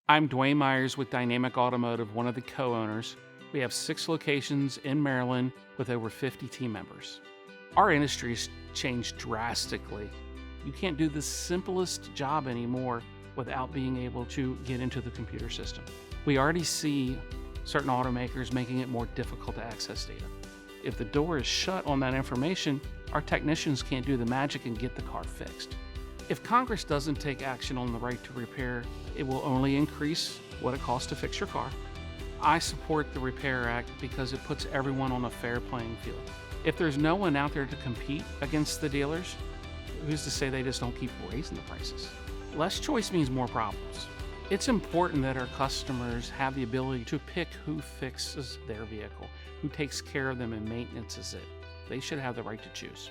I'm Dwayne Myers with Dynamic Automotive, one of the co-owners. We have 6 locations in Maryland with over 50 team members. Our industry's changed drastically. You can't do the simplest job anymore without being able to get into the computer system. We already see certain automakers making it more difficult to access data. If the door is shut on that information, our technicians can't do the magic and get the car fixed. If Congress doesn't take action on the right to repair, it will only increase what it costs to fix your car. I support the Repair Act because it puts everyone on a fair playing field. If there's no one out there to compete against the dealers, who's to say they just don't keep raising the prices? Less choice means more problems. It's important that our customers have the ability to pick who fixes their vehicle, who takes care of them and maintenances it. They should have the right to choose.